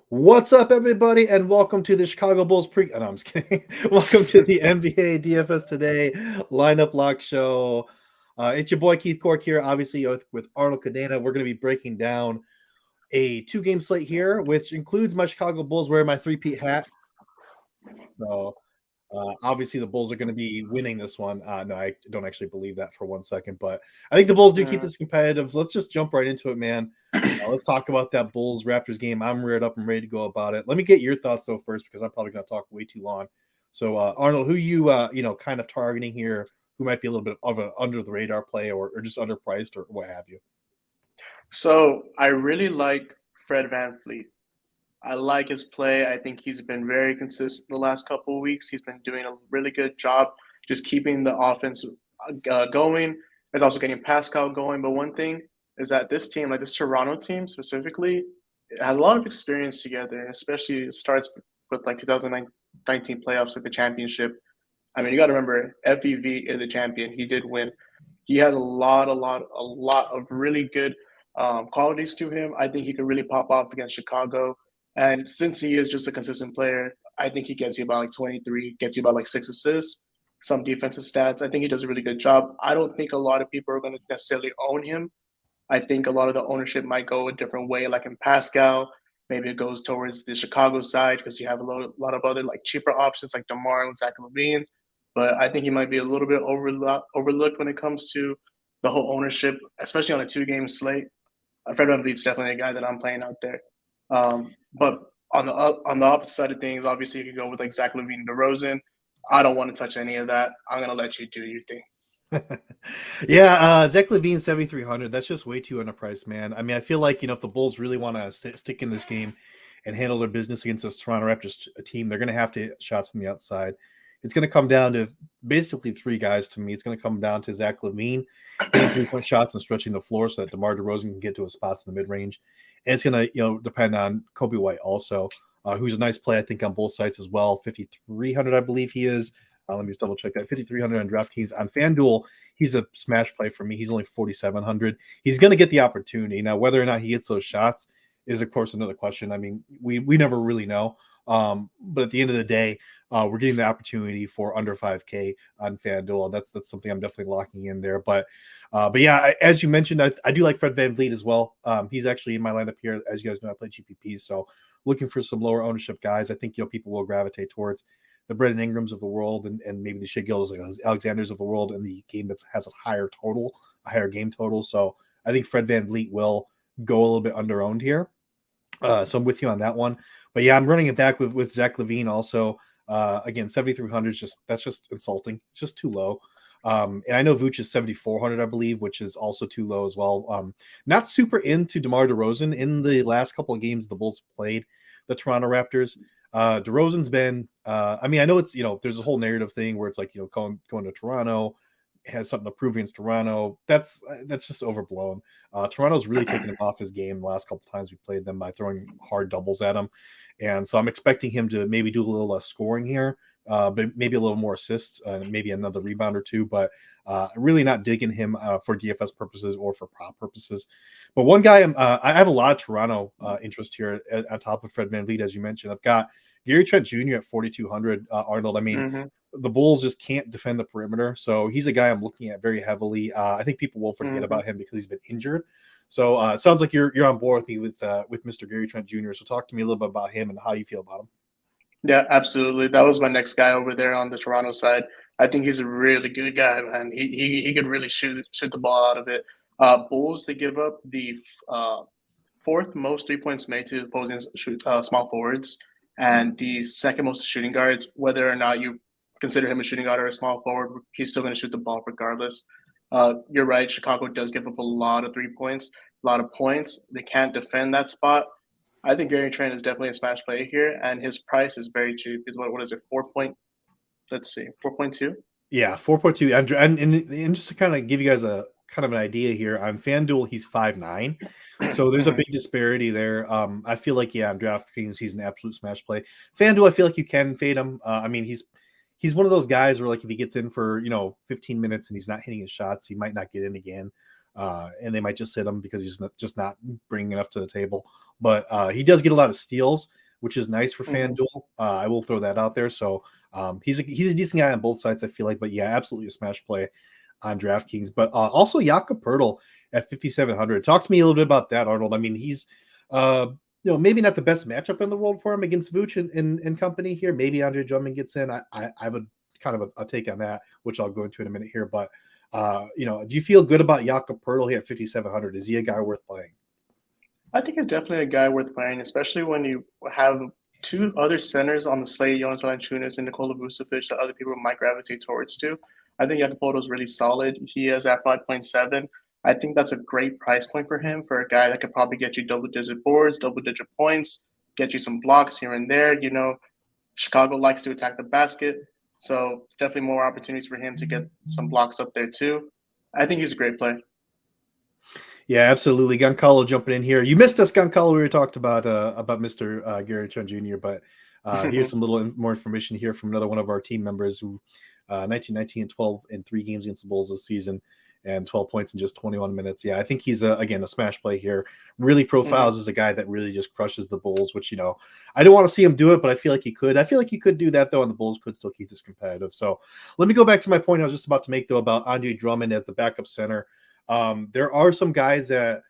What's up, everybody, and welcome to the Chicago Bulls no, I'm just kidding. Welcome to the NBA DFS Today Lineup Lock Show. It's your boy Keith Cork here, obviously with Arnold Cadena. We're going to be breaking down a two-game slate here, which includes my Chicago Bulls wearing my three-peat hat. So obviously the Bulls are going to be winning this one. No, I don't actually believe that for 1 second, but I think the Bulls do keep this competitive. So let's just jump right into it, man. Let's talk about that Bulls Raptors game. I'm reared up and ready to go about it. Let me get your thoughts though first, because I'm probably going to talk way too long. So Arnold, who you kind of targeting here? Who might be a little bit of an under the radar play or just underpriced or what have you? So I really like Fred VanVleet. I like his play. I think he's been very consistent the last couple of weeks. He's been doing a really good job just keeping the offense going. He's also getting Pascal going. But one thing is that this team, like this Toronto team specifically, has a lot of experience together, and especially it starts with like 2019 playoffs, like the championship. I mean, you got to remember, FEV is the champion. He did win. He has a lot of really good qualities to him. I think he could really pop off against Chicago. And since he is just a consistent player, I think he gets you about like 23, gets you about like 6 assists, some defensive stats. I think he does a really good job. I don't think a lot of people are going to necessarily own him. I think a lot of the ownership might go a different way, like in Pascal. Maybe it goes towards the Chicago side because you have a lot of other like cheaper options like DeMar and Zach LaVine. But I think he might be a little bit overlooked when it comes to the whole ownership, especially on a two-game slate. Fred VanVleet's definitely a guy that I'm playing out there. But on the opposite side of things, obviously you could go with like Zach LaVine and DeRozan. I don't want to touch any of that. I'm gonna let you do your thing. Yeah, Zach LaVine 7,300. That's just way too underpriced, man. I mean, I feel like if the Bulls really want to stick in this game and handle their business against this Toronto Raptors team, they're going to have to hit shots from the outside. It's going to come down to basically three guys to me. It's going to come down to Zach LaVine hitting 3-point shots and stretching the floor so that DeMar DeRozan can get to his spots in the mid range. And it's going to depend on Kobe White also, who's a nice play I think on both sides as well. 5,300, I believe he is. Let me just double check that. 5,300 on DraftKings. On FanDuel, he's a smash play for me. He's only 4,700. He's going to get the opportunity. Now, whether or not he gets those shots is, of course, another question. I mean, we never really know. But at the end of the day, we're getting the opportunity for under 5K on FanDuel. That's something I'm definitely locking in there. But yeah, as you mentioned, I do like Fred VanVleet as well. He's actually in my lineup here. As you guys know, I play GPPs, so looking for some lower ownership guys. I think people will gravitate towards the Brendan Ingrams of the world and maybe the Shea Gildas Alexanders of the world in the game that has a higher game total. So I think Fred VanVleet will go a little bit under-owned here. So I'm with you on that one. But yeah, I'm running it back with Zach LaVine also. Again, 7,300 that's just insulting. It's just too low. And I know Vooch is 7,400, I believe, which is also too low as well. Not super into DeMar DeRozan in the last couple of games the Bulls played the Toronto Raptors. DeRozan's been, I mean, I know it's, there's a whole narrative thing where it's like, going to Toronto, has something to prove against Toronto. That's just overblown. Toronto's really taken him off his game the last couple times we played them by throwing hard doubles at him. And so I'm expecting him to maybe do a little less scoring here, but maybe a little more assists, maybe another rebound or two, but really not digging him for DFS purposes or for prop purposes. But one guy, I have a lot of Toronto interest here on top of Fred VanVleet, as you mentioned. I've got Gary Trent Jr. at 4,200, Arnold. I mean, the Bulls just can't defend the perimeter. So he's a guy I'm looking at very heavily. I think people will forget about him because he's been injured. So it sounds like you're on board with me with Mr. Gary Trent Jr. So talk to me a little bit about him and how you feel about him. Yeah, absolutely. That was my next guy over there on the Toronto side. I think he's a really good guy, man. He could really shoot the ball out of it. Bulls, they give up the fourth most 3 points made to opposing small forwards, and the second most shooting guards. Whether or not you consider him a shooting guard or a small forward, he's still going to shoot the ball regardless. You're right. Chicago does give up a lot of 3 points, a lot of points. They can't defend that spot. I think Gary Trent is definitely a smash play here, and his price is very cheap. Is what is it? 4.2. Yeah, 4.2. And just to kind of give you guys a kind of an idea here on FanDuel, he's 5'9". So there's a big disparity there. I feel like on DraftKings he's an absolute smash play. FanDuel, I feel like you can fade him. I mean, he's one of those guys where like if he gets in for 15 minutes and he's not hitting his shots, he might not get in again. and they might just sit him because he's just not bringing enough to the table. But he does get a lot of steals, which is nice for FanDuel. I will throw that out there. So he's a decent guy on both sides, I feel like. But yeah, absolutely a smash play on DraftKings. But also Jakob Poeltl at 5,700. Talk to me a little bit about that, Arnold. I mean, he's maybe not the best matchup in the world for him against Vooch and company here. Maybe Andre Drummond gets in. I have a kind of a take on that, which I'll go into in a minute here. But do you feel good about Jakob Poeltl here at 5,700? Is he a guy worth playing? I think he's definitely a guy worth playing, especially when you have two other centers on the slate, Jonas Valanciunas and Nikola Vucevic, that other people might gravitate towards too. I think Jakob Poeltl is really solid. He is at 5.7. I think that's a great price point for him, for a guy that could probably get you double-digit boards, double-digit points, get you some blocks here and there. Chicago likes to attack the basket, so definitely more opportunities for him to get some blocks up there too. I think he's a great play. Yeah, absolutely. Goncalo jumping in here. You missed us, Goncalo. We talked about Mr. Gary Trent Jr., but here's some little more information here from another one of our team members who 19, 12 in 3 games against the Bulls this season and 12 points in just 21 minutes. Yeah, I think he's, again, a smash play here. Really profiles as a guy that really just crushes the Bulls, which, I don't want to see him do it, but I feel like he could. I feel like he could do that, though, and the Bulls could still keep this competitive. So let me go back to my point I was just about to make, though, about Andre Drummond as the backup center. There are some guys that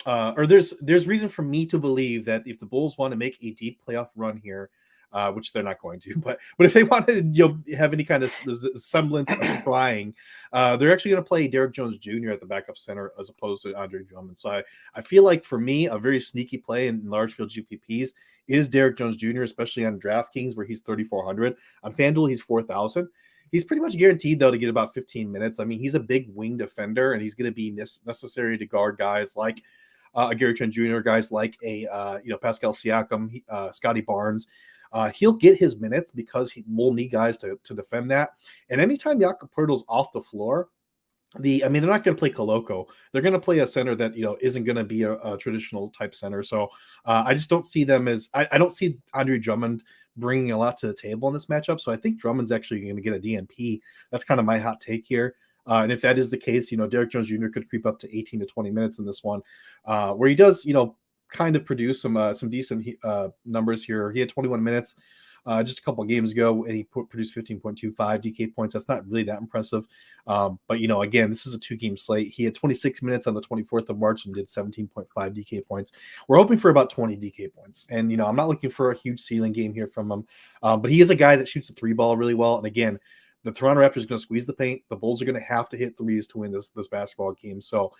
or there's reason for me to believe that if the Bulls want to make a deep playoff run here, which they're not going to, but if they want to have any kind of semblance of trying, they're actually going to play Derrick Jones Jr. at the backup center as opposed to Andre Drummond. So I feel like for me, a very sneaky play in large field GPPs is Derrick Jones Jr., especially on DraftKings where he's 3,400. On FanDuel, he's 4,000. He's pretty much guaranteed, though, to get about 15 minutes. I mean, he's a big wing defender, and he's going to be necessary to guard guys like Gary Trent Jr., guys like Pascal Siakam, Scotty Barnes. He'll get his minutes because he will need guys to defend that. And anytime Jakob Poeltl's off the floor, they're not going to play Koloko. They're going to play a center that isn't going to be a traditional type center. So I just don't see them as I don't see Andre Drummond bringing a lot to the table in this matchup. So I think Drummond's actually going to get a DNP. That's kind of my hot take here. And if that is the case, Derrick Jones Jr. could creep up to 18 to 20 minutes in this one, where he does, kind of produce some decent numbers here. He had 21 minutes just a couple of games ago, and he produced 15.25 DK points. That's not really that impressive. But, again, this is a 2-game slate. He had 26 minutes on the 24th of March and did 17.5 DK points. We're hoping for about 20 DK points. And, I'm not looking for a huge ceiling game here from him. But he is a guy that shoots the 3-ball really well. And, again, the Toronto Raptors are going to squeeze the paint. The Bulls are going to have to hit threes to win this basketball game. So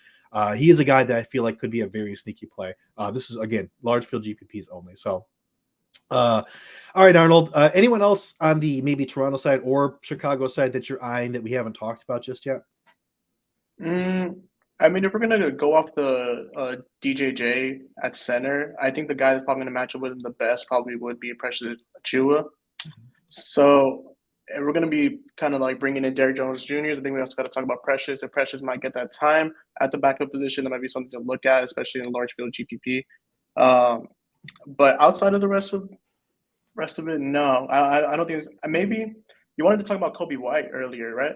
he is a guy that I feel like could be a very sneaky play. This is, again, large field GPPs only. So, all right, Arnold. Anyone else on the maybe Toronto side or Chicago side that you're eyeing that we haven't talked about just yet? I mean, if we're going to go off the DJJ at center, I think the guy that's probably going to match up with him the best probably would be Precious Achiuwa. So we're going to be kind of like bringing in Derrick Jones Jr. I think we also got to talk about Precious. If Precious might get that time at the backup position, that might be something to look at, especially in a large field GPP. But outside of the rest of it, no. I don't think – maybe you wanted to talk about Kobe White earlier, right?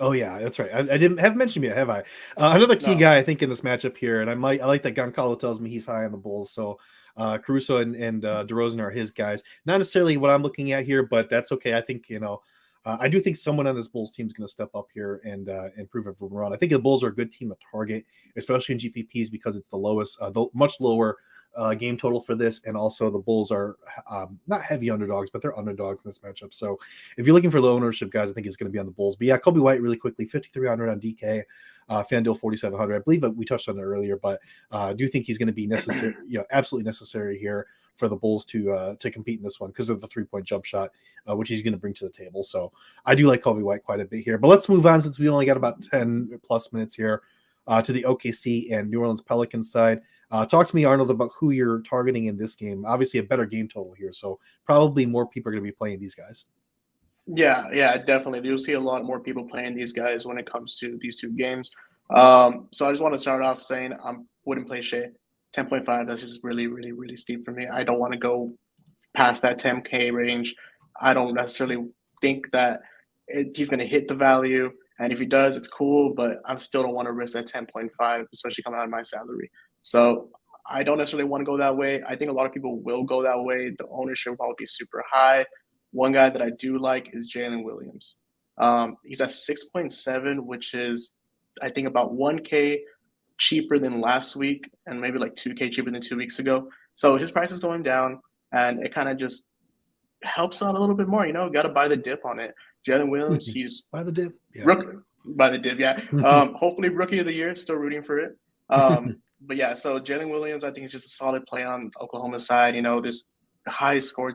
Oh, yeah, that's right. I didn't have mentioned yet, have I? Another key guy, I think, in this matchup here, and I like that Goncalo tells me he's high on the Bulls. So Caruso and DeRozan are his guys. Not necessarily what I'm looking at here, but that's okay. I think, I do think someone on this Bulls team is going to step up here and prove it from run. I think the Bulls are a good team to target, especially in GPPs because it's the lowest, much lower game total for this, and also the Bulls are not heavy underdogs, but they're underdogs in this matchup. So if you're looking for low ownership guys, I think it's going to be on the Bulls. But yeah, Kobe White really quickly, 5,300 on DK, FanDuel 4,700. I believe we touched on it earlier, but I do think he's going to be necessary, absolutely necessary here for the Bulls to compete in this one because of the 3-point jump shot, which he's going to bring to the table. So I do like Kobe White quite a bit here. But let's move on since we only got about 10 plus minutes here to the OKC and New Orleans Pelicans side. Talk to me, Arnold, about who you're targeting in this game. Obviously, a better game total here, so probably more people are going to be playing these guys. Yeah, definitely. You'll see a lot more people playing these guys when it comes to these 2 games. So I just want to start off saying I wouldn't play Shea. 10.5, that's just really, really, really steep for me. I don't want to go past that 10K range. I don't necessarily think that he's going to hit the value. And if he does, it's cool, but I still don't want to risk that 10.5, especially coming out of my salary. So I don't necessarily want to go that way. I think a lot of people will go that way. The ownership will probably be super high. One guy that I do like is Jalen Williams. He's at 6.7, which is, I think, about 1K cheaper than last week and maybe like 2K cheaper than 2 weeks ago. So his price is going down, and it kind of just helps out a little bit more. Got to buy the dip on it. Jalen Williams, he's By the dip. Yeah. by the dip, yeah. Hopefully, rookie of the year. Still rooting for it. But yeah, so Jalen Williams, I think it's just a solid play on Oklahoma's side. This high score,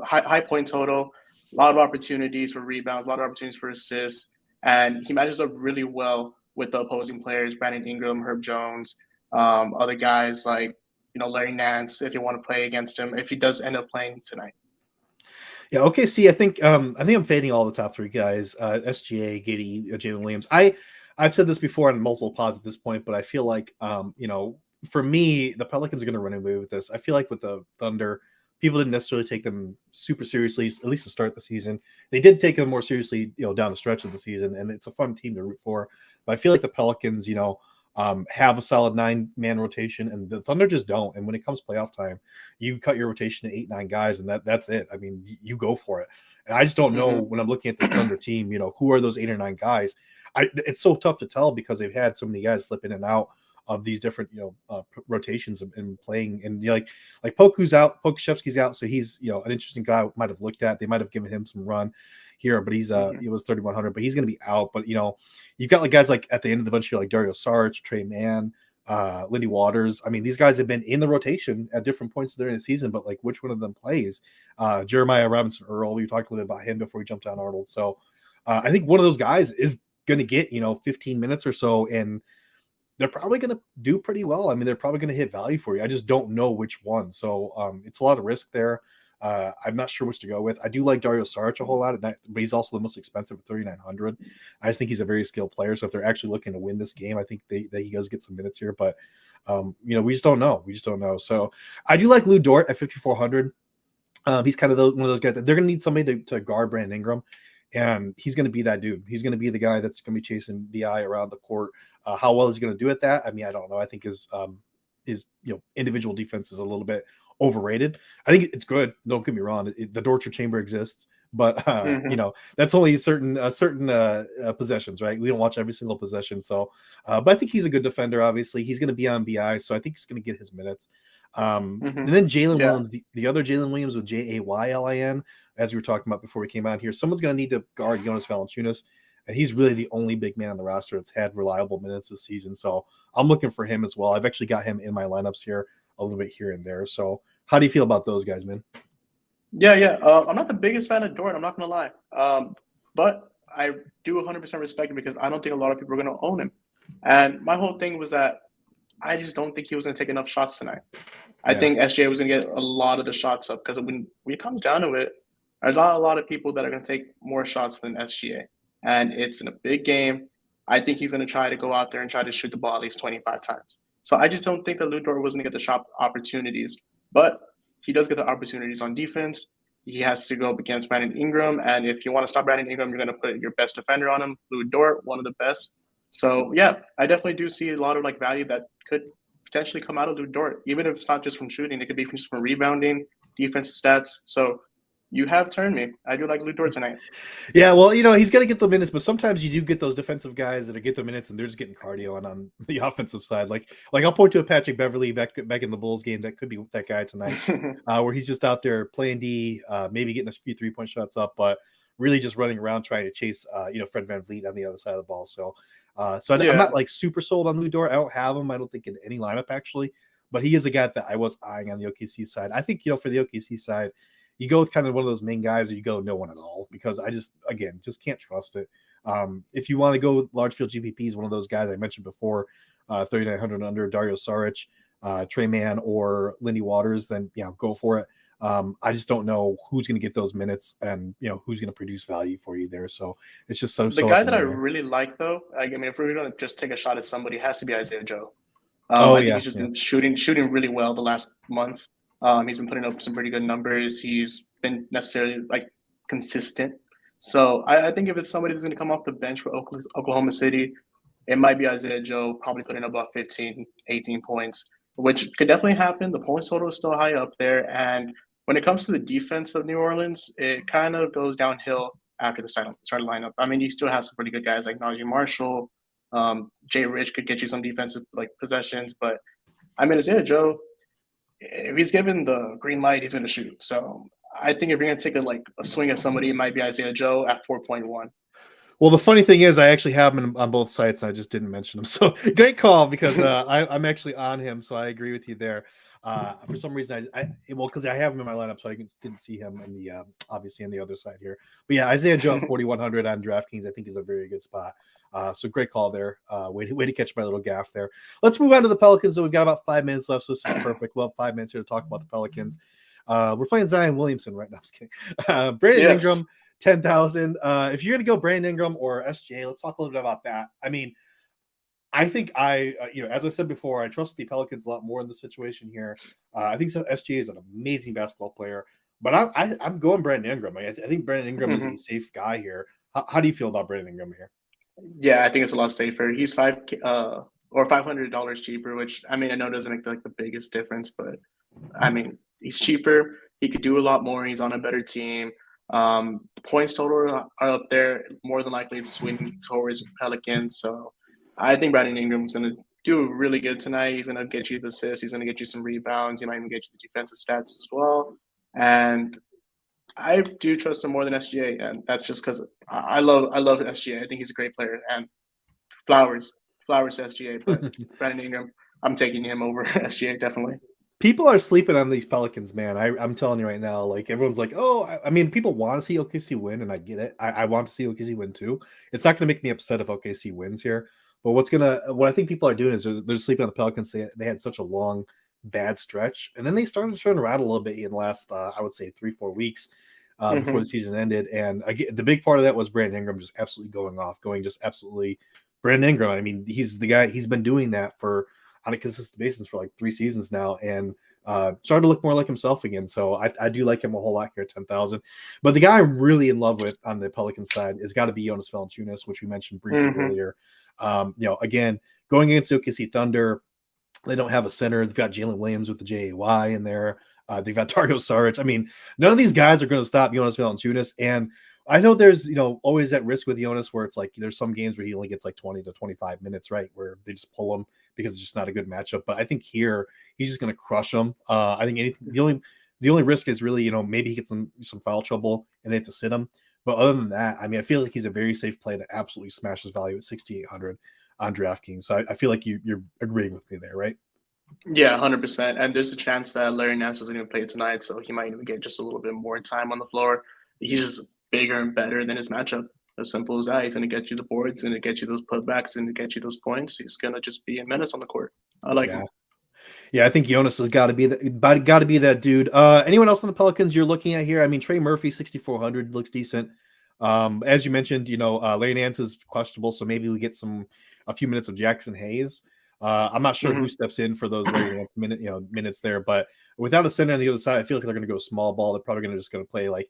high point total, a lot of opportunities for rebounds, a lot of opportunities for assists, and he matches up really well with the opposing players: Brandon Ingram, Herb Jones, other guys like Larry Nance. If you want to play against him, if he does end up playing tonight. Yeah, OKC. I think I'm fading all the top three guys: SGA, Giddey, Jalen Williams. I've said this before on multiple pods at this point, but I feel like for me, the Pelicans are going to run away with this. I feel like with the Thunder, people didn't necessarily take them super seriously, at least to start the season. They did take them more seriously, down the stretch of the season, and it's a fun team to root for. But I feel like the Pelicans, have a solid 9-man rotation, and the Thunder just don't. And when it comes playoff time, you cut your rotation to 8-9 guys, and that's it. I mean, you go for it. And I just don't know when I'm looking at this Thunder team, who are those 8 or 9 guys? It's so tough to tell because they've had so many guys slip in and out of these different rotations and playing. And like Poku's out, Pokushevsky's out, so he's an interesting guy. Might have looked at. They might have given him some run here, but he's he was 3,100, but he's going to be out. But you've got like guys like at the end of the bunch here, like Dario Saric, Trey Mann, Lindy Waters. I mean, these guys have been in the rotation at different points during the season, but like which one of them plays? Jeremiah Robinson Earl, we talked a little bit about him before we jumped on Arnold. So I think one of those guys is going to get 15 minutes or so, and they're probably going to do pretty well. I mean, they're probably going to hit value for you. I just don't know which one. So it's a lot of risk there. I'm not sure which to go with. I do like Dario Saric a whole lot, but he's also the most expensive at 3,900. I just think he's a very skilled player. So if they're actually looking to win this game, I think that he does get some minutes here. But we just don't know. We just don't know. So I do like Lou Dort at 5,400. He's kind of one of those guys that they're going to need somebody to guard Brandon Ingram. And he's going to be that dude. He's going to be the guy that's going to be chasing BI around the court. How well he's going to do at that? I mean, I don't know. I think his individual defense is a little bit overrated. I think it's good. Don't get me wrong. The torture chamber exists, but that's only certain possessions, right? We don't watch every single possession. So, but I think he's a good defender. Obviously, he's going to be on BI, so I think he's going to get his minutes. And then Jalen Williams, the other Jalen Williams with Jaylin, as we were talking about before we came out here, someone's going to need to guard Jonas Valanciunas, and he's really the only big man on the roster that's had reliable minutes this season. So I'm looking for him as well. I've actually got him in my lineups here a little bit here and there. So how do you feel about those guys, man? Yeah. I'm not the biggest fan of Dort. I'm not going to lie. But I do 100% respect him because I don't think a lot of people are going to own him. And my whole thing was that I just don't think he was going to take enough shots tonight. I think SJ was going to get a lot of the shots up because when it comes down to it, there's not a lot of people that are going to take more shots than SGA. And it's in a big game. I think he's going to try to go out there and try to shoot the ball at least 25 times. So I just don't think that Lou Dort was going to get the shot opportunities. But he does get the opportunities on defense. He has to go up against Brandon Ingram. And if you want to stop Brandon Ingram, you're going to put your best defender on him, Lou Dort, one of the best. So, yeah, I definitely do see a lot of value that could potentially come out of Lou Dort, even if it's not just from shooting. It could be just from rebounding, defensive stats. So you have turned me. I do like Lou Dort tonight. Yeah, well, he's going to get the minutes, but sometimes you do get those defensive guys that get the minutes and they're just getting cardio on the offensive side. Like I'll point to a Patrick Beverley back in the Bulls game. That could be that guy tonight, where he's just out there playing D, maybe getting a few 3-point shots up, but really just running around trying to chase, Fred VanVleet on the other side of the ball. So, I'm not super sold on Lou Dort. I don't have him. I don't think in any lineup actually, but he is a guy that I was eyeing on the OKC side. I think for the OKC side, you go with kind of one of those main guys, or you go no one at all because I just can't trust it. If you want to go with large field GPPs, one of those guys I mentioned before, 3,900 under Dario Saric, Trey Mann, or Lindy Waters, then go for it. I just don't know who's going to get those minutes and who's going to produce value for you there. So it's just the guy that I really like though. I mean, if we're going to just take a shot at somebody, it has to be Isaiah Joe. I think he's just been shooting really well the last month. He's been putting up some pretty good numbers. He's been necessarily consistent. So I think if it's somebody who's going to come off the bench for Oklahoma City, it might be Isaiah Joe, probably putting up about 15, 18 points, which could definitely happen. The points total is still high up there. And when it comes to the defense of New Orleans, it kind of goes downhill after the starting lineup. I mean, you still have some pretty good guys like Najee Marshall. Jay Rich could get you some defensive like possessions. But, I mean, Isaiah Joe, if he's given the green light, he's going to shoot. So I think if you're going to take a swing at somebody, it might be Isaiah Joe at 4.1. Well, the funny thing is, I actually have him on both sites, and I just didn't mention him. So great call, because I'm actually on him, so I agree with you there. For some reason, because I have him in my lineup, so I didn't see him in the obviously on the other side here. But yeah, Isaiah Joe at 4,100 on DraftKings, I think, is a very good spot. So great call there. Way to catch my little gaff there. Let's move on to the Pelicans. So we've got about 5 minutes left, so this is perfect. We'll have 5 minutes here to talk about the Pelicans. We're playing Zion Williamson right now. I'm just kidding. Brandon Ingram. 10,000. If you're going to go Brandon Ingram or SGA, let's talk a little bit about that. I mean, I think as I said before, I trust the Pelicans a lot more in the situation here. I think SGA is an amazing basketball player, but I'm going Brandon Ingram. I think Brandon Ingram is a safe guy here. How do you feel about Brandon Ingram here? Yeah, I think it's a lot safer. He's $500 cheaper, which, I mean, I know doesn't make the biggest difference, but I mean, he's cheaper. He could do a lot more. He's on a better team. Points total are up there. More than likely, it's swinging towards Pelicans. So I think Brandon Ingram's going to do really good tonight. He's going to get you the assists. He's going to get you some rebounds. He might even get you the defensive stats as well. And I do trust him more than SGA, and that's just because I love SGA. I think he's a great player. And flowers to SGA, but Brandon Ingram, I'm taking him over SGA definitely. People are sleeping on these Pelicans, man. I'm telling you right now, like, everyone's like, oh, I mean, people want to see OKC win, and I get it. I want to see OKC win too. It's not going to make me upset if OKC wins here. But what I think people are doing is they're sleeping on the Pelicans. They had such a long, bad stretch, and then they started to turn around a little bit in the last, I would say, 3-4 weeks before the season ended. And the big part of that was Brandon Ingram just absolutely going just absolutely Brandon Ingram. I mean, he's the guy. He's been doing that on a consistent basis for like 3 seasons now, and started to look more like himself again. So I do like him a whole lot here at 10,000. But the guy I'm really in love with on the Pelicans side has got to be Jonas Valanciunas, which we mentioned briefly earlier. Again, going against OKC Thunder, they don't have a center. They've got Jalen Williams with the JAY in there. They've got Dario Saric. I mean, none of these guys are going to stop Jonas Valanciunas. And I know there's, always that risk with Jonas where it's like there's some games where he only gets like 20 to 25 minutes, right, where they just pull him because it's just not a good matchup. But I think here he's just going to crush them. I think the only risk is really, maybe he gets some foul trouble and they have to sit him. But other than that, I mean, I feel like he's a very safe play that absolutely smashes value at 6,800 on DraftKings. So I feel like you're agreeing with me there, right? Yeah, 100%. And there's a chance that Larry Nance doesn't even play tonight, so he might even get just a little bit more time on the floor. He's just bigger and better than his matchup. As simple as that. He's going to get you the boards, he's going to get you those putbacks, and to get you those points. He's going to just be a menace on the court. I like him. Yeah, I think Jonas has got to be that dude. Anyone else on the Pelicans you're looking at here? I mean, Trey Murphy, 6,400 looks decent. As you mentioned, Larry Nance is questionable, so maybe we get a few minutes of Jackson Hayes. I'm not sure who steps in for those Larry Nance minutes there, but without a center on the other side, I feel like they're going to go small ball. They're probably going to play like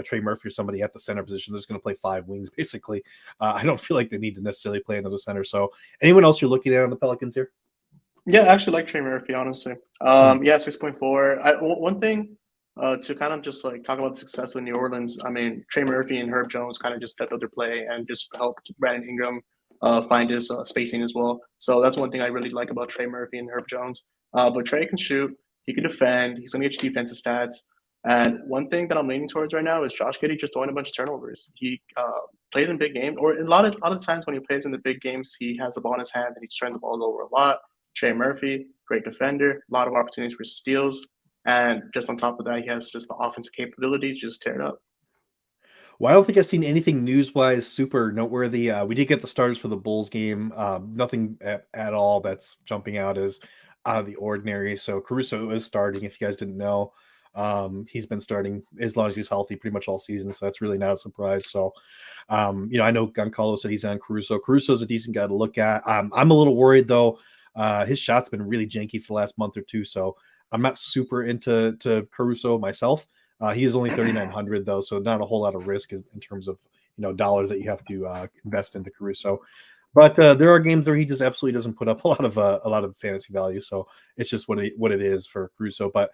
Trey Murphy or somebody at the center position. They're just going to play 5 wings basically. I don't feel like they need to necessarily play another center. So, anyone else you're looking at on the Pelicans here? Yeah, I actually like Trey Murphy, honestly. Yeah, 6.4. One thing to kind of just talk about the success of New Orleans. I mean, Trey Murphy and Herb Jones kind of just stepped up their play and just helped Brandon Ingram find his spacing as well. So that's one thing I really like about Trey Murphy and Herb Jones. But Trey can shoot, he can defend, he's going to get you defensive stats. And one thing that I'm leaning towards right now is Josh Giddey just throwing a bunch of turnovers. He plays in big games, or a lot of times when he plays in the big games, he has the ball in his hand and he's turning the ball over a lot. Trey Murphy, great defender, a lot of opportunities for steals. And just on top of that, he has just the offensive capability to just tear it up. Well, I don't think I've seen anything news-wise super noteworthy. We did get the starters for the Bulls game. Nothing at all that's jumping out as out of the ordinary. So Caruso is starting, if you guys didn't know. He's been starting as long as he's healthy pretty much all season, so that's really not a surprise. So, I know Goncalo said he's on Caruso. Caruso's a decent guy to look at. I'm a little worried, though. His shot's been really janky for the last month or two, so I'm not super into Caruso myself. He is only 3,900 though, so not a whole lot of risk in terms of dollars that you have to invest into Caruso. But there are games where he just absolutely doesn't put up a lot of fantasy value. So it's just what it is for Caruso. But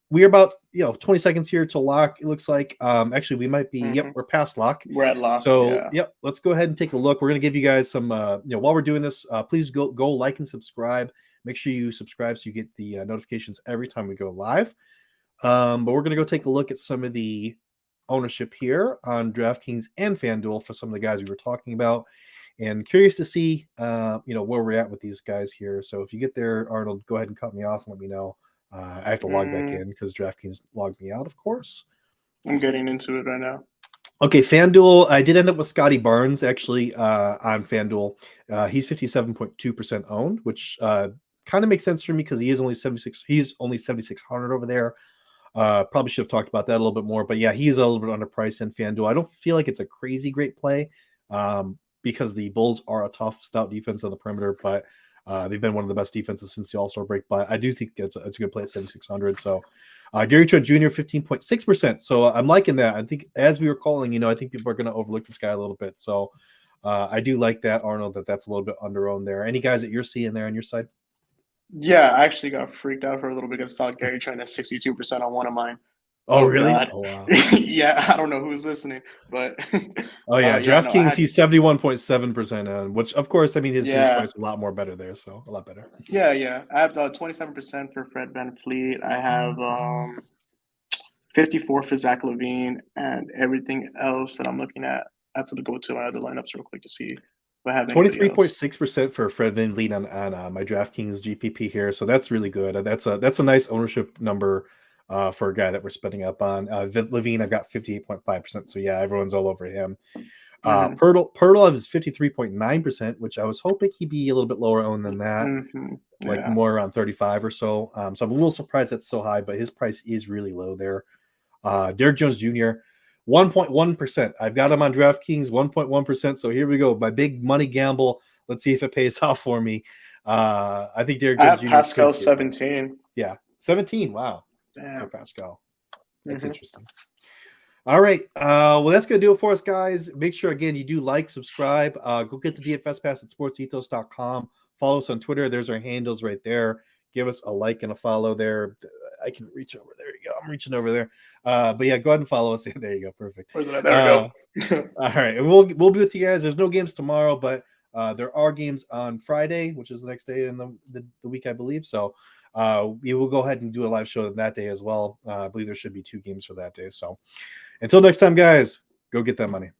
we're about 20 seconds here to lock. It looks like actually we might be we're past lock. We're at lock. So let's go ahead and take a look. We're gonna give you guys some while we're doing this, please go like and subscribe. Make sure you subscribe so you get the notifications every time we go live. But we're gonna go take a look at some of the ownership here on DraftKings and FanDuel for some of the guys we were talking about. And curious to see, where we're at with these guys here. So if you get there, Arnold, go ahead and cut me off and let me know. I have to log back in because DraftKings logged me out, of course. I'm getting into it right now. Okay, FanDuel. I did end up with Scotty Barnes actually on FanDuel. He's 57.2% owned, which kind of makes sense for me because he is only 76. He's only 7,600 over there. Probably should have talked about that a little bit more, but yeah, he's a little bit underpriced in FanDuel. I don't feel like it's a crazy great play. Because the Bulls are a tough, stout defense on the perimeter, but they've been one of the best defenses since the All-Star break. But I do think it's a good play at 7,600. So Gary Trent Jr. 15.6%. So I'm liking that. I think as we were calling, I think people are going to overlook this guy a little bit. So I do like that, Arnold, that's a little bit under-owned there. Any guys that you're seeing there on your side? Yeah, I actually got freaked out for a little bit because I saw Gary Trent at 62% on one of mine. Oh, really? God. Oh, wow. Yeah, I don't know who's listening, but oh yeah, DraftKings he's 71.7% on, which of course, I mean his price is a lot more better there, so a lot better. Yeah. I have 27% for Fred VanVleet. I have 54 for Zach LaVine, and everything else that I'm looking at. I have to go to my other lineups real quick to see if I have 23.6% for Fred VanVleet on my DraftKings GPP here, so that's really good. That's a nice ownership number. For a guy that we're spending up on. LaVine, I've got 58.5%. So yeah, everyone's all over him. Pirtle is 53.9%, which I was hoping he'd be a little bit lower owned than that, like more around 35 or so. So I'm a little surprised that's so high, but his price is really low there. Derrick Jones Jr., 1.1%. I've got him on DraftKings, 1.1%. So here we go. My big money gamble. Let's see if it pays off for me. I think Derrick Jones Jr. Pascal 17. Yeah, 17. Wow. Damn. Pascal. That's interesting. All right. Well, that's going to do it for us, guys. Make sure, again, you do like, subscribe. Go get the DFS pass at sportsethos.com. Follow us on Twitter. There's our handles right there. Give us a like and a follow there. I can reach over. There you go. I'm reaching over there. But yeah, go ahead and follow us. There you go. Perfect. There we go. All right. And we'll be with you guys. There's no games tomorrow, but there are games on Friday, which is the next day in the week, I believe. So we will go ahead and do a live show that day as well. I believe there should be 2 games for that day. So until next time, guys, go get that money.